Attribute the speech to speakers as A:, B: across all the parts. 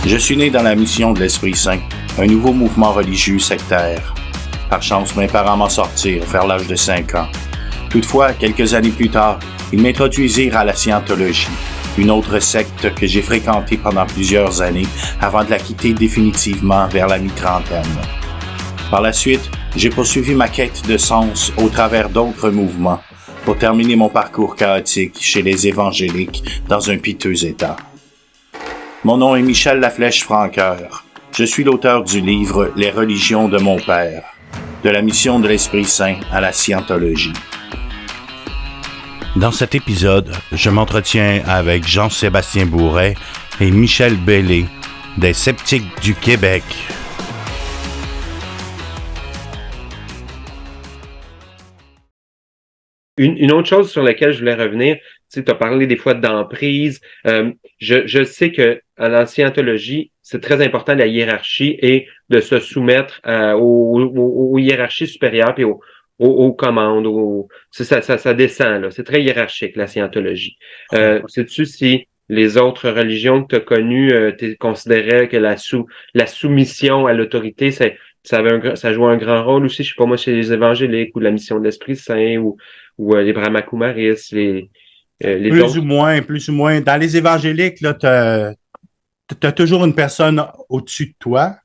A: Je suis né dans la mission de l'Esprit Saint, un nouveau mouvement religieux sectaire. Par chance, mes parents m'en sortirent vers l'âge de 5 ans. Toutefois, quelques années plus tard, ils m'introduisirent à la scientologie, une autre secte que j'ai fréquentée pendant plusieurs années avant de la quitter définitivement vers la mi-trentaine. Par la suite, j'ai poursuivi ma quête de sens au travers d'autres mouvements pour terminer mon parcours chaotique chez les évangéliques dans un piteux état. Mon nom est Michel Laflèche-Francoeur. Je suis l'auteur du livre « Les religions de mon père », de la mission de l'Esprit Saint à la scientologie. Dans cet épisode, je m'entretiens avec Jean-Sébastien Bourret et Michel Bellé, des Sceptiques du Québec.
B: Une autre chose sur laquelle je voulais revenir, tu as parlé des fois d'emprise. Je sais que à la scientologie, c'est très important la hiérarchie et de se soumettre aux hiérarchies supérieures et aux commandes. Ça descend, là. C'est très hiérarchique, la scientologie. Sais-tu si les autres religions que tu as connues, tu considérais que la soumission à l'autorité, ça joue un grand rôle aussi, je sais pas moi, chez les évangéliques ou la mission de l'Esprit Saint ou les Brahmakumaris, les
A: Plus
B: autres.
A: ou moins. Dans les évangéliques, là, t'as toujours une personne au-dessus de toi,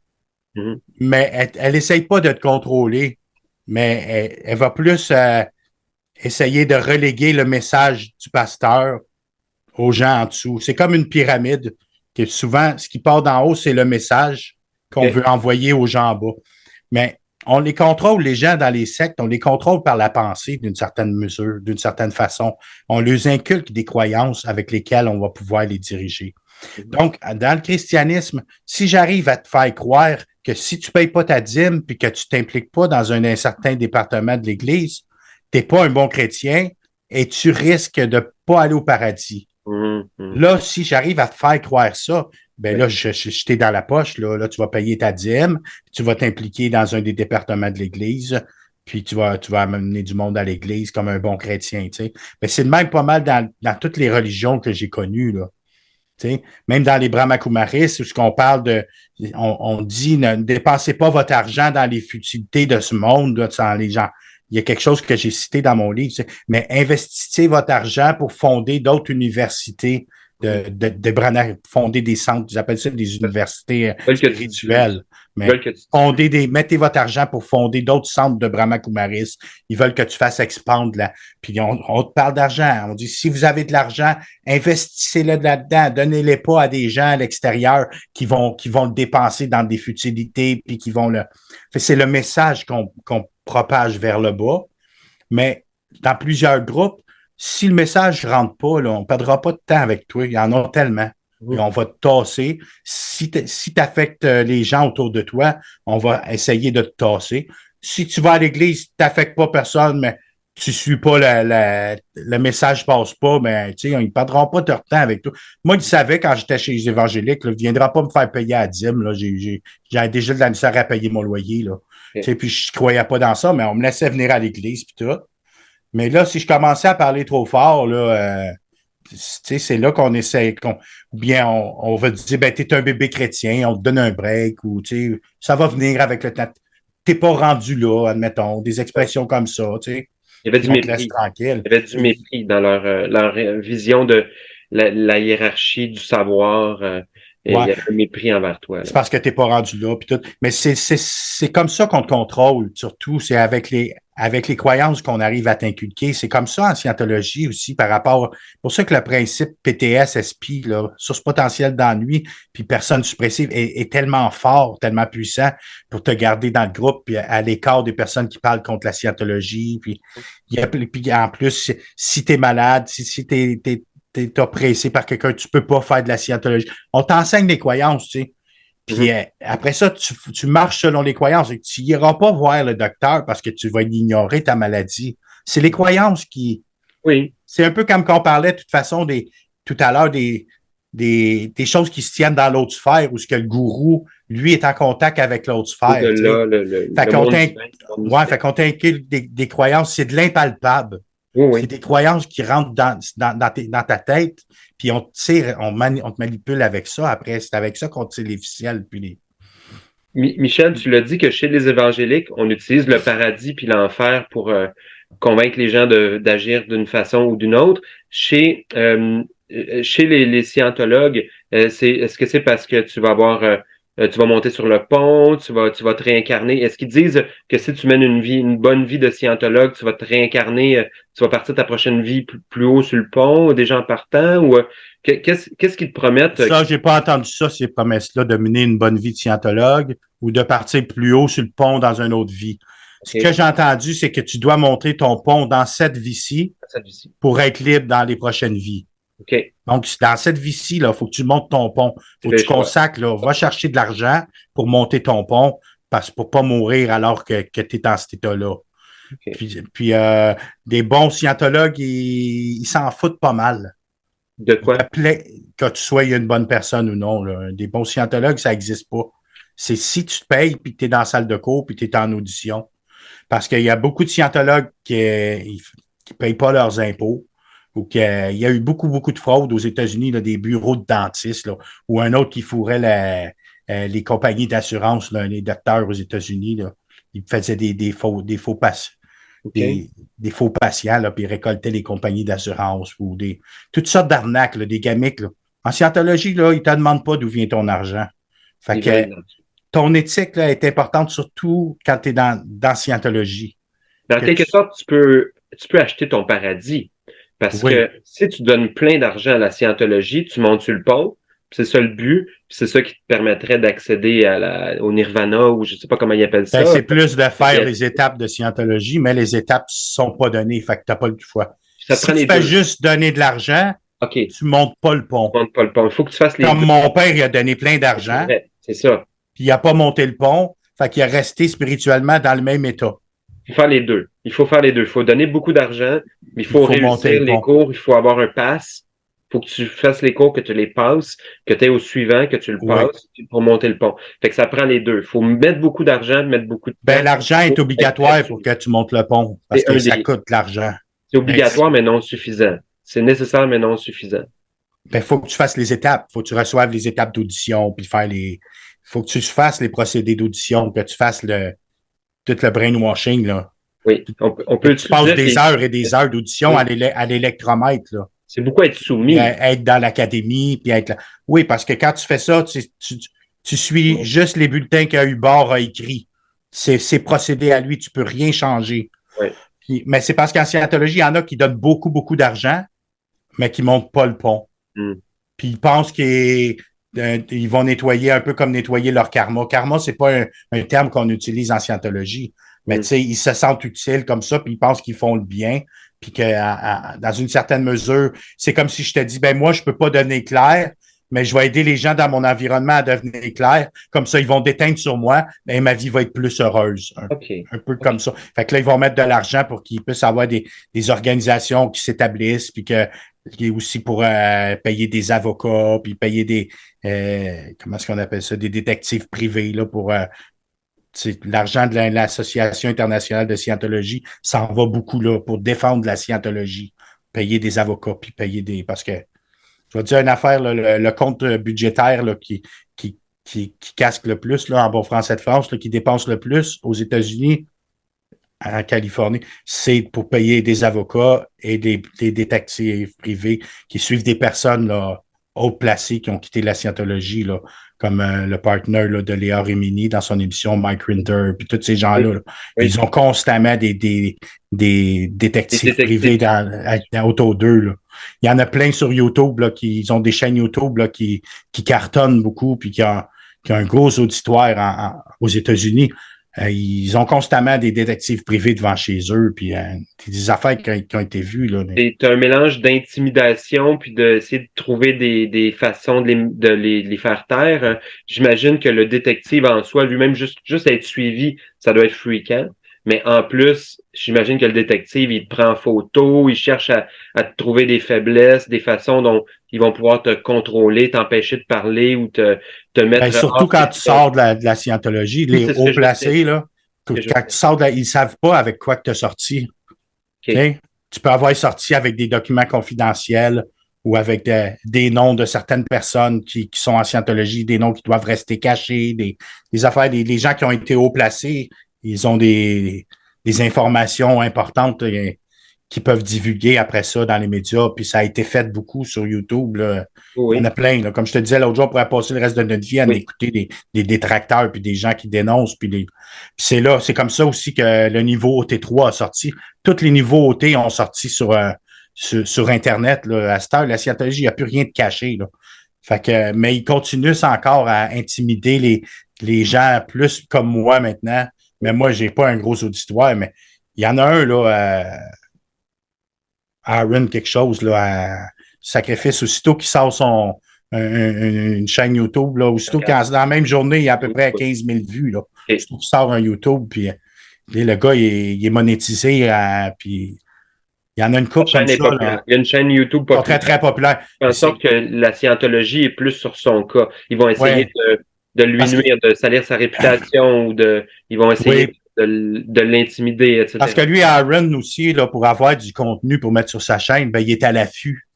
A: mais elle essaye pas de te contrôler, mais elle va plus essayer de reléguer le message du pasteur aux gens en dessous. C'est comme une pyramide, que souvent, ce qui part d'en haut, c'est le message qu'on veut envoyer aux gens en bas. Mais on les contrôle, les gens dans les sectes, on les contrôle par la pensée d'une certaine mesure, d'une certaine façon. On leur inculque des croyances avec lesquelles on va pouvoir les diriger. Donc, dans le christianisme, si j'arrive à te faire croire que si tu ne payes pas ta dîme puis que tu ne t'impliques pas dans un certain département de l'Église, tu n'es pas un bon chrétien et tu risques de ne pas aller au paradis. Là, si j'arrive à te faire croire ça, ben là, je t'ai dans la poche, là, tu vas payer ta dîme, tu vas t'impliquer dans un des départements de l'Église, puis tu vas amener du monde à l'Église comme un bon chrétien, tu sais. Mais c'est de même pas mal dans toutes les religions que j'ai connues, là. Tu sais, même dans les Brahmakumaris, où on parle on dit ne dépensez pas votre argent dans les futilités de ce monde, là, sans les gens. Il y a quelque chose que j'ai cité dans mon livre, mais investissez votre argent pour fonder d'autres universités, fonder des centres, j'appelle ça des universités spirituelles. Mais mettez votre argent pour fonder d'autres centres de Brahmakumaris. Ils veulent que tu fasses expandre là. Puis on te parle d'argent. On dit, si vous avez de l'argent, investissez-le là-dedans. Donnez-les pas à des gens à l'extérieur qui vont le dépenser dans des futilités puis qui vont le. C'est le message qu'on propage vers le bas. Mais dans plusieurs groupes, si le message ne rentre pas, là, on ne perdra pas de temps avec toi. Il y en a tellement. Et on va te tasser. Si tu affectes les gens autour de toi, on va essayer de te tasser. Si tu vas à l'église, tu n'affectes pas personne, mais tu ne suis pas le message ne passe pas, mais ils ne perdront pas de leur temps avec toi. Moi, ils savaient quand j'étais chez les évangéliques, ils ne viendraient pas me faire payer à la dîme. Là. J'avais déjà de la misère à payer mon loyer. Là. Puis je ne croyais pas dans ça, mais on me laissait venir à l'église puis tout. Mais là, si je commençais à parler trop fort, là, c'est là qu'on essaie, ou bien on va te dire, ben, t'es un bébé chrétien, on te donne un break, ou ça va venir avec le temps. T'es pas rendu là, admettons, des expressions comme ça, tu sais.
B: Il y avait du mépris.
A: Tranquille.
B: Il y avait du mépris dans leur vision de la hiérarchie du savoir. Et il y a un mépris envers toi. Là.
A: C'est parce que t'es pas rendu là, puis tout. Mais c'est comme ça qu'on te contrôle, surtout. C'est avec les croyances qu'on arrive à t'inculquer. C'est comme ça en scientologie aussi, par rapport. Pour ça que le principe PTS-SP, là, source potentielle d'ennui, puis personne suppressive, est tellement fort, tellement puissant pour te garder dans le groupe, puis à l'écart des personnes qui parlent contre la scientologie. Puis en plus, si t'es malade, si t'es oppressé par quelqu'un, tu peux pas faire de la scientologie. On t'enseigne les croyances, tu sais. Puis après ça, tu marches selon les croyances. Tu n'iras pas voir le docteur parce que tu vas ignorer ta maladie. C'est les croyances qui...
B: Oui.
A: C'est un peu comme quand on parlait de toute façon tout à l'heure des choses qui se tiennent dans l'autre sphère où ce que le gourou, lui, est en contact avec l'autre sphère. Fait qu'on t'inculque des croyances, c'est de l'impalpable.
B: Oui, oui.
A: C'est des croyances qui rentrent dans ta tête, puis on te tire, on te manipule avec ça. Après, c'est avec ça qu'on tire les ficelles, puis les.
B: Michel, tu l'as dit que chez les évangéliques, on utilise le paradis puis l'enfer pour convaincre les gens d'agir d'une façon ou d'une autre. Chez les scientologues, est-ce que c'est parce que tu vas tu vas monter sur le pont, tu vas te réincarner? Est-ce qu'ils disent que si tu mènes une bonne vie de scientologue, tu vas te réincarner, tu vas partir ta prochaine vie plus haut sur le pont, déjà en partant, ou qu'est-ce qu'ils te promettent?
A: Ça, j'ai pas entendu ça, ces promesses-là, de mener une bonne vie de scientologue ou de partir plus haut sur le pont dans une autre vie. Ce que
B: Okay.
A: j'ai entendu, c'est que tu dois monter ton pont dans cette vie-ci pour être libre dans les prochaines vies.
B: OK.
A: Donc, dans cette vie-ci, il faut que tu montes ton pont. Faut que tu consacres, là, va chercher de l'argent pour monter ton pont, pour pas mourir alors que tu es dans cet état-là. Okay. Puis des bons scientologues, ils s'en foutent pas mal.
B: De quoi?
A: Que tu sois une bonne personne ou non. Là. Des bons scientologues, ça n'existe pas. C'est si tu te payes, puis que tu es dans la salle de cours, puis tu es en audition. Parce qu'il y a beaucoup de scientologues qui ne payent pas leurs impôts. Ou qu'il y a eu beaucoup, beaucoup de fraudes aux États-Unis, là, des bureaux de dentistes, là, ou un autre qui fourrait les compagnies d'assurance, les docteurs aux États-Unis. Là, ils faisaient des faux patients, là, puis ils récoltaient les compagnies d'assurance ou toutes sortes d'arnaques, là, des gamiques. Là. En scientologie, là, ils ne te demandent pas d'où vient ton argent. Fait que ton éthique là, est importante surtout quand tu es dans scientologie.
B: En quelque sorte, tu peux acheter ton paradis. Parce que si tu donnes plein d'argent à la scientologie, tu montes sur le pont, c'est ça le but, c'est ça qui te permettrait d'accéder au nirvana ou je sais pas comment ils appellent ça.
A: C'est plus de faire les étapes de scientologie, mais les étapes sont pas données, fait que t'as pas le choix. Si tu fais juste donner de l'argent, tu montes pas le pont.
B: Tu montes pas le pont. Il faut que tu fasses les
A: Comme mon père, il a donné plein d'argent.
B: C'est ça.
A: Puis il a pas monté le pont, fait qu'il est resté spirituellement dans le même état.
B: Il faut faire les deux. Il faut faire les deux. Il faut donner beaucoup d'argent, mais il faut réussir les cours, il faut avoir un pass. Il faut que tu fasses les cours, que tu les passes, que tu es au suivant, que tu le passes pour monter le pont. Fait que ça prend les deux. Il faut mettre beaucoup d'argent, mettre beaucoup de temps.
A: L'argent est obligatoire pour que tu montes le pont, parce que ça coûte de l'argent.
B: C'est obligatoire, mais non suffisant. C'est nécessaire, mais non suffisant.
A: Faut que tu fasses les étapes. Faut que tu reçoives les étapes d'audition, puis faut que tu fasses les procédés d'audition, que tu fasses tout le brainwashing, là.
B: Oui. On peut
A: tu passes des heures et des heures d'audition à l'électromètre, là.
B: C'est beaucoup être soumis.
A: Être dans l'académie, puis être là. Oui, parce que quand tu fais ça, tu suis juste les bulletins que Hubert a écrits. C'est procédé à lui, tu peux rien changer.
B: Oui.
A: Mais c'est parce qu'en scientologie, il y en a qui donnent beaucoup, beaucoup d'argent, mais qui montent pas le pont. Puis ils pensent qu'ils vont nettoyer un peu comme nettoyer leur karma. Karma, c'est pas un terme qu'on utilise en scientologie. Mais tu sais, ils se sentent utiles comme ça, puis ils pensent qu'ils font le bien, puis que dans une certaine mesure, c'est comme si je te dis, ben moi, je peux pas devenir clair, mais je vais aider les gens dans mon environnement à devenir clair. Comme ça, ils vont déteindre sur moi, et ma vie va être plus heureuse. Un peu comme ça. Fait que là, ils vont mettre de l'argent pour qu'ils puissent avoir des organisations qui s'établissent, puis que aussi pour payer des avocats, puis payer des comment est-ce qu'on appelle ça, des détectives privés là pour l'argent de l'Association internationale de scientologie s'en va beaucoup là pour défendre la scientologie, payer des avocats, puis payer parce que je vais te dire une affaire, là, le compte budgétaire là, qui casque le plus là, en bon français de France, là, qui dépense le plus aux États-Unis, en Californie, c'est pour payer des avocats et des détectives privés qui suivent des personnes là, haut placées qui ont quitté la scientologie, là, comme le partner là, de Léa Remini dans son émission Mike Rinder, puis tous ces gens-là. Là. Oui. Ils ont constamment des détectives privés autour d'eux. Là. Il y en a plein sur YouTube, là, ils ont des chaînes YouTube là, qui cartonnent beaucoup, puis qui ont un gros auditoire aux États-Unis. Ils ont constamment des détectives privés devant chez eux, puis des affaires qui ont été vues. Là.
B: C'est un mélange d'intimidation, puis d'essayer de trouver des façons de les faire taire. J'imagine que le détective en soi, lui-même, juste être suivi, ça doit être fréquent. Mais en plus, j'imagine que le détective, il te prend en photo, il cherche à te trouver des faiblesses, des façons dont ils vont pouvoir te contrôler, t'empêcher de parler ou te mettre...
A: surtout quand tu sors de la scientologie, les hauts placés, là, quand tu sors ils savent pas avec quoi que tu as sorti. Okay. tu peux avoir sorti avec des documents confidentiels ou avec des noms de certaines personnes qui sont en scientologie, des noms qui doivent rester cachés, des affaires, des gens qui ont été haut placés, ils ont des informations importantes qui peuvent divulguer après ça dans les médias. Puis ça a été fait beaucoup sur YouTube. Là.
B: Oui.
A: Il y en a plein. Là. Comme je te disais l'autre jour, on pourrait passer le reste de notre vie à écouter des détracteurs puis des gens qui dénoncent. Puis c'est là, c'est comme ça aussi que le niveau OT3 a sorti. Tous les niveaux OT ont sorti sur Internet. Là. À cette heure, la scientologie, il n'y a plus rien de caché. Là. Fait que, mais ils continuent encore à intimider les gens plus comme moi maintenant. Mais moi, j'ai pas un gros auditoire, mais il y en a un, là, Aaron quelque chose, là, à Sacrifice, aussitôt qu'il sort une chaîne YouTube, là, aussitôt dans la même journée, il y a à peu près 15 000 vues, là. Aussitôt qu'il sort un YouTube, puis le gars, il est monétisé, puis il y en a une couple comme ça. Là.
B: Il y a une chaîne YouTube
A: populaire. Très, très populaire.
B: En sorte que la scientologie est plus sur son cas. Ils vont essayer de lui nuire, de salir sa réputation ou ils vont essayer de l'intimider, etc.
A: Parce que lui, Aaron aussi, là, pour avoir du contenu pour mettre sur sa chaîne, ben, il est à l'affût.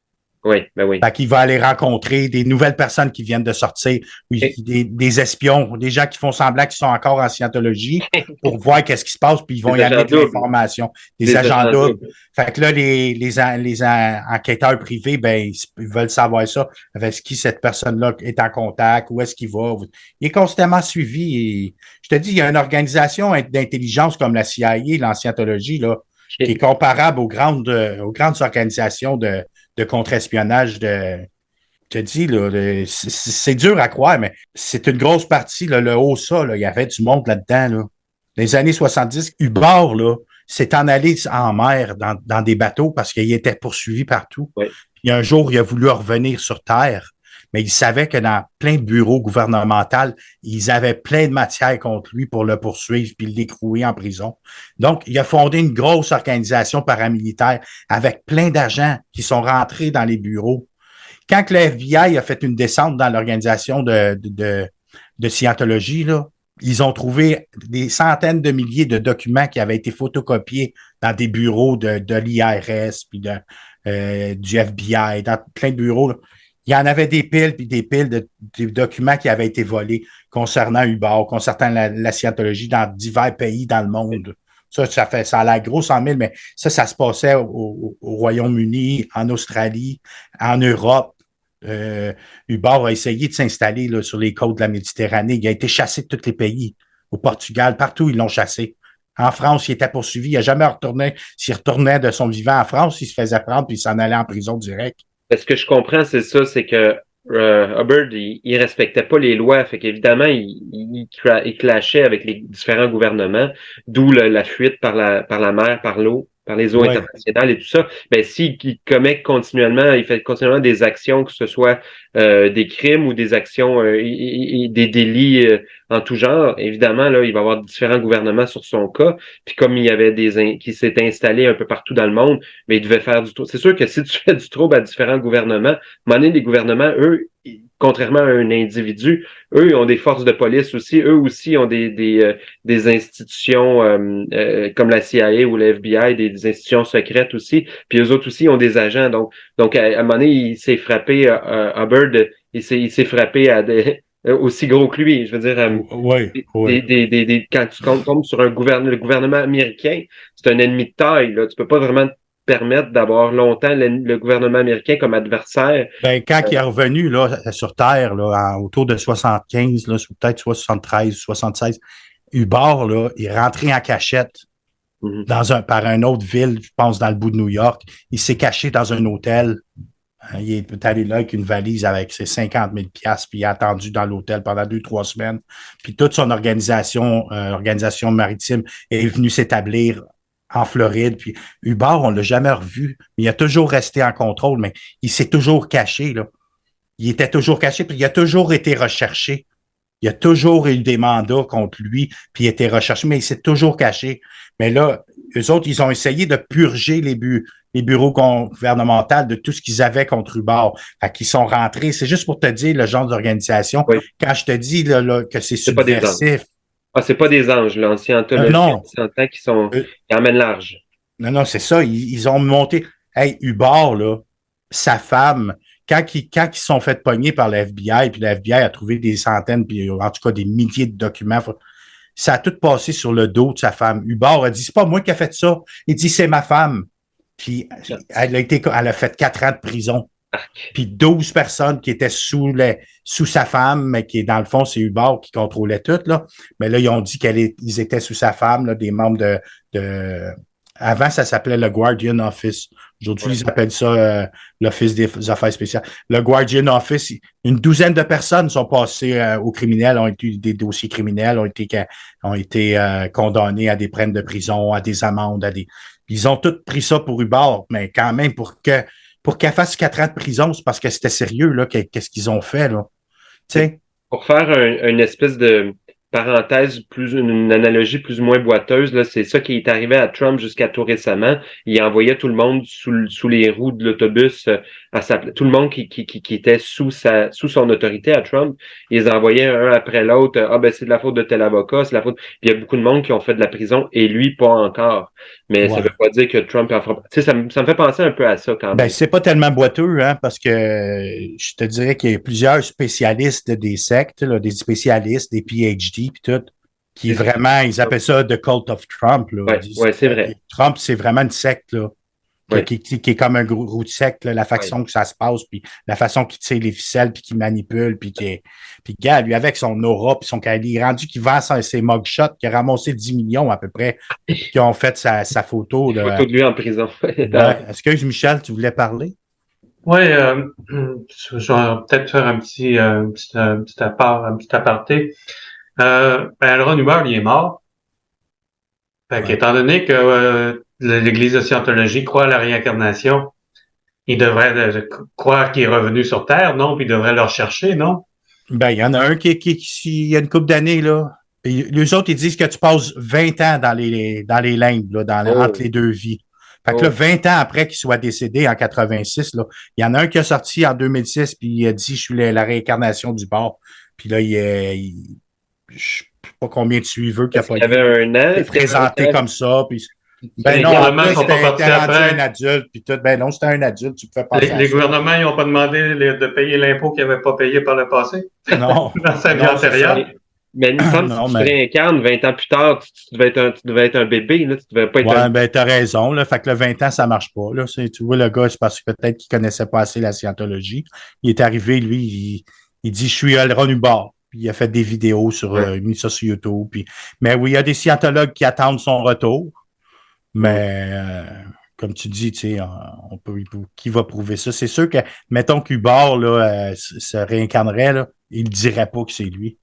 B: Oui, ben oui.
A: Fait qu'il va aller rencontrer des nouvelles personnes qui viennent de sortir, des espions, des gens qui font semblant qu'ils sont encore en scientologie pour voir qu'est-ce qui se passe, puis ils vont y amener de l'information. Des agents doubles. Fait que là, les enquêteurs privés, ben, ils veulent savoir ça. Avec qui cette personne-là est en contact, où est-ce qu'il va. Il est constamment suivi. Et, je te dis, il y a une organisation d'intelligence comme la CIA, l'ancientologie, là, qui est comparable aux grandes organisations de contre-espionnage je te dis, là, c'est dur à croire, mais c'est une grosse partie, là, le OSA, là, il y avait du monde là-dedans, là. Dans les années 70, Hubbard, là, s'est en allé en mer dans des bateaux parce qu'il était poursuivi partout.
B: Oui.
A: Puis un jour, il a voulu revenir sur Terre, mais il savait que dans plein de bureaux gouvernementaux, ils avaient plein de matière contre lui pour le poursuivre puis l'écrouer en prison. Donc, il a fondé une grosse organisation paramilitaire avec plein d'agents qui sont rentrés dans les bureaux. Quand le FBI a fait une descente dans l'organisation de Scientologie, là, ils ont trouvé des centaines de milliers de documents qui avaient été photocopiés dans des bureaux de l'IRS puis du FBI, dans plein de bureaux. Là. Il y en avait des piles puis des piles de documents qui avaient été volés concernant Hubbard, concernant la scientologie dans divers pays dans le monde. Ça a l'air gros 100 000, mais ça se passait au Royaume-Uni, en Australie, en Europe. Hubbard a essayé de s'installer là, sur les côtes de la Méditerranée. Il a été chassé de tous les pays. Au Portugal, partout, ils l'ont chassé. En France, il était poursuivi. Il n'a jamais retourné. S'il retournait de son vivant en France, il se faisait prendre puis il s'en allait en prison direct.
B: Ce que je comprends, c'est ça, c'est que Hubbard, il respectait pas les lois, fait qu'évidemment, il clashait avec les différents gouvernements, d'où la fuite par la mer, par l'eau, par les eaux internationales et tout ça. Ben, s'il commet continuellement, il fait continuellement des actions, que ce soit des crimes ou des actions, des délits en tout genre, évidemment, là, il va y avoir différents gouvernements sur son cas. Puis comme il y avait qui s'est installé un peu partout dans le monde, mais il devait faire du trouble. C'est sûr que si tu fais du trouble à différents gouvernements, à un moment donné, les gouvernements, eux, contrairement à un individu, eux, ils ont des forces de police aussi. Eux aussi ont des institutions comme la CIA ou la FBI, des institutions secrètes aussi. Puis eux autres aussi ont des agents. Donc à un moment donné, il s'est frappé Hubbard, il s'est frappé à des aussi gros que lui. Je veux dire, quand tu tombes sur le gouvernement américain, c'est un ennemi de taille. Là. Tu peux pas vraiment permettre d'avoir longtemps le gouvernement américain comme adversaire.
A: Ben, quand il est revenu là, sur Terre, là, autour de 75, là, peut-être 73, 76, Hubbard, là, il est rentré en cachette par une autre ville, je pense dans le bout de New York. Il s'est caché dans un hôtel. Il est allé là avec une valise avec ses 50 000 $, puis il a attendu dans l'hôtel pendant 2-3 semaines. Puis toute son organisation maritime est venue s'établir en Floride. Puis Hubbard, on l'a jamais revu. Mais il a toujours resté en contrôle, mais il s'est toujours caché, là. Il était toujours caché, puis il a toujours été recherché. Il y a toujours eu des mandats contre lui, puis il a été recherché, mais il s'est toujours caché. Mais là, eux autres, ils ont essayé de purger les bureaux gouvernementaux de tout ce qu'ils avaient contre Hubbard. Fait qu'ils sont rentrés. C'est juste pour te dire le genre d'organisation. Oui. Quand je te dis là, que c'est subversif.
B: C'est pas des anges, l'ancien anthologie,
A: non.
B: qui amènent large.
A: Non, c'est ça. Ils ont monté. Hey, Hubbard, là, sa femme, quand ils se sont fait pogner par la FBI, puis la FBI a trouvé des centaines, puis en tout cas des milliers de documents, ça a tout passé sur le dos de sa femme. Hubbard a dit, c'est pas moi qui a fait ça. Il dit, c'est ma femme. Puis elle a fait 4 ans de prison. Puis 12 personnes qui étaient sous sa femme, mais qui, dans le fond, c'est Hubbard qui contrôlait tout, là. Mais là, ils ont dit qu'ils étaient sous sa femme, là, des membres de... Avant, ça s'appelait le Guardian Office. Aujourd'hui, ils appellent ça l'Office des affaires spéciales. Le Guardian Office, une douzaine de personnes sont passées aux criminels, ont été des dossiers criminels, ont été condamnés à des peines de prison, à des amendes, Ils ont tous pris ça pour Hubbard, mais quand même, pour qu'elle fasse 4 ans de prison, c'est parce que c'était sérieux, là, qu'est-ce qu'ils ont fait, là. Tu sais?
B: Pour faire une espèce de parenthèse, une analogie plus ou moins boiteuse, là, c'est ça qui est arrivé à Trump jusqu'à tout récemment. Il envoyait tout le monde sous les roues de l'autobus, tout le monde qui était sous son autorité à Trump. Ils les envoyaient un après l'autre. Ah, ben, c'est de la faute de tel avocat, c'est de la faute. Puis il y a beaucoup de monde qui ont fait de la prison et lui, pas encore. Mais ça veut pas dire que Trump en fera. Tu sais, ça me fait penser un peu à ça quand même.
A: Ben, c'est pas tellement boiteux, hein, parce que je te dirais qu'il y a plusieurs spécialistes des sectes, là, des spécialistes, des PhD, puis tout, qui vraiment, ils appellent ça The Cult of Trump, là.
B: Ouais, c'est vrai.
A: Trump, c'est vraiment une secte, là.
B: Ouais.
A: Qui est comme un gros de secte, là, la façon que ça se passe, puis la façon qu'il tire les ficelles, puis qu'il manipule, puis gars, lui, avec son aura, puis il est rendu qu'il vend ses mugshots, qui a ramassé 10 millions à peu près, puis qui ont fait sa photo.
B: Une photo de lui en prison.
A: Ouais. Excuse, Michel, tu voulais parler?
C: Oui, je vais peut-être faire un petit aparté. Ron Hubbard, il est mort. Fait qu'étant donné que l'Église de Scientologie croit à la réincarnation, il devrait croire qu'il est revenu sur Terre, non? Puis il devrait le rechercher, non?
A: Ben, il y en a un qui il y a une couple d'années, là. Et les autres, ils disent que tu passes 20 ans dans les limbes, là, entre les deux vies. Fait que là, 20 ans après qu'il soit décédé en 86, là, il y en a un qui a sorti en 2006, puis il a dit, je suis la réincarnation du bord. Puis là, je sais pas combien de suiveurs qu'il a pas
B: dit. Il y avait un an.
A: Présenté comme ça, puis ben non, c'était un adulte, puis tout. Ben non, c'était un adulte, tu pouvais pas
C: Les gouvernements, ils n'ont pas demandé de payer l'impôt qu'ils n'avaient pas payé par le passé?
A: Non.
C: Dans sa vie antérieure.
B: Mais il me semble que si tu te réincarnes 20 ans plus tard, tu devais être un bébé, là. Tu devais pas être
A: ben t'as raison, là. Fait que le 20 ans, ça marche pas, là. Tu vois, le gars, c'est parce que peut-être qu'il connaissait pas assez la scientologie. Il est arrivé, lui, il dit, je suis Ron Hubbard. Puis il a fait des vidéos mis ça sur YouTube. Mais oui, il y a des scientologues qui attendent son retour. Mais comme tu dis, tu sais, qui va prouver ça? C'est sûr que, mettons qu'Hubbard là, se réincarnerait, là, il ne dirait pas que c'est lui.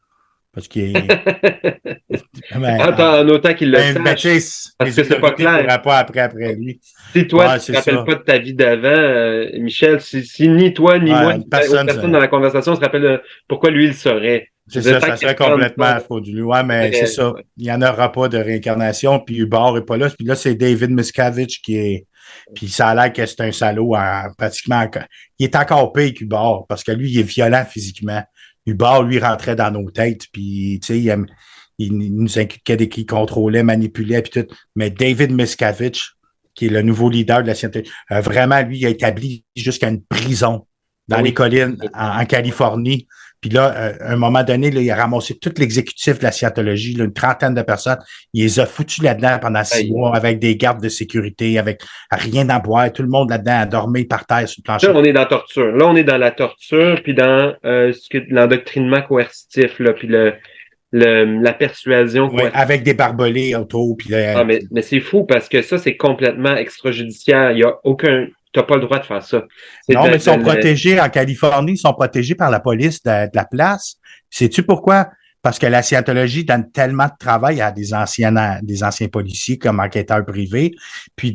A: Parce qu'il
B: en autant qu'il le sache. Parce que c'est pas clair.
A: Il ne pas après lui.
B: Si toi, tu ne te rappelles pas de ta vie d'avant, Michel, si ni toi ni moi, personne dans la conversation se rappelle de pourquoi lui il le saurait.
A: C'est ça serait complètement frauduleux. Ouais, mais c'est ça. Il n'y en aura pas de réincarnation, puis Hubbard n'est pas là. Puis là, c'est David Miscavige qui est. Puis ça a l'air que c'est un salaud pratiquement. Il est encore pire qu'Hubbard, parce que lui, il est violent physiquement. Hubbard, lui, rentrait dans nos têtes, puis tu sais, il nous inculquait qu'il contrôlait, manipulait, puis tout. Mais David Miscavige, qui est le nouveau leader de la scientologie, vraiment, lui, il a établi jusqu'à une prison dans les collines en Californie. Puis là, à un moment donné, là, il a ramassé tout l'exécutif de la scientologie, là, une trentaine de personnes. Il les a foutus là-dedans pendant 6 mois avec des gardes de sécurité, avec rien à boire. Tout le monde là-dedans a dormi par terre sur le plancher.
B: Là, on est dans la torture. Là, on est dans la torture, puis dans l'endoctrinement coercitif, là, puis la persuasion.
A: Oui, avec des barbelés autour. Puis là,
B: mais c'est fou parce que ça, c'est complètement extrajudiciaire. Il n'y a aucun... Tu n'as pas le droit de faire ça.
A: Non, mais ils sont protégés en Californie, ils sont protégés par la police de la place. Sais-tu pourquoi? Parce que la scientologie donne tellement de travail à des anciens policiers comme enquêteurs privés. Puis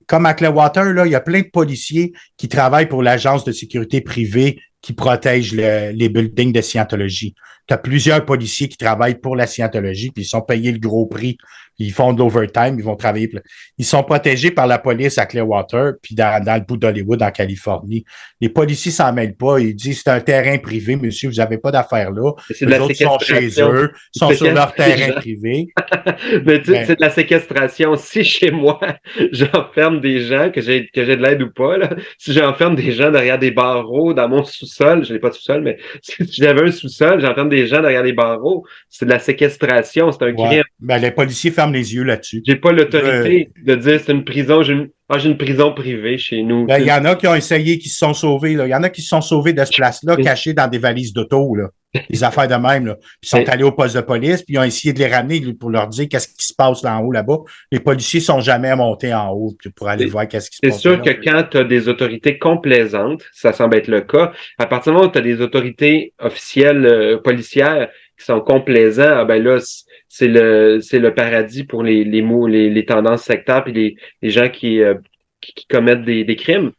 A: comme à Clearwater, là, il y a plein de policiers qui travaillent pour l'agence de sécurité privée qui protège les buildings de scientologie. as plusieurs policiers qui travaillent pour la scientologie, puis ils sont payés le gros prix, puis ils font de l'overtime, ils vont travailler. Ils sont protégés par la police à Clearwater, puis dans le bout d'Hollywood, en Californie. Les policiers s'en mêlent pas. Ils disent c'est un terrain privé, monsieur, vous n'avez pas d'affaires là. Les autres sont chez eux, sont sur leur terrain privé.
B: Mais tu sais, c'est de la séquestration. Si chez moi, j'enferme des gens, que j'ai de l'aide ou pas, là, si j'enferme des gens derrière des barreaux dans mon sous-sol, je n'ai pas de sous-sol, mais si j'avais un sous-sol, j'enferme des gens derrière des barreaux, c'est de la séquestration, c'est un crime.
A: Ben, les policiers ferment les yeux là-dessus.
B: J'ai pas l'autorité de dire c'est une prison, j'ai une prison privée chez nous.
A: Ben, il y en a qui ont essayé, qui se sont sauvés, là. Il y en a qui se sont sauvés de ce place-là, cachés dans des valises d'auto, là. Des affaires de même, là. Puis ils sont allés au poste de police, puis ils ont essayé de les ramener pour leur dire qu'est-ce qui se passe là en haut, là-bas. Les policiers sont jamais montés en haut pour aller voir qu'est-ce qui se passe.
B: C'est sûr que quand tu as des autorités complaisantes, ça semble être le cas, à partir du moment où tu as des autorités officielles policières qui sont complaisants, ah ben là, c'est le paradis pour les tendances sectaires et les gens qui commettent des crimes.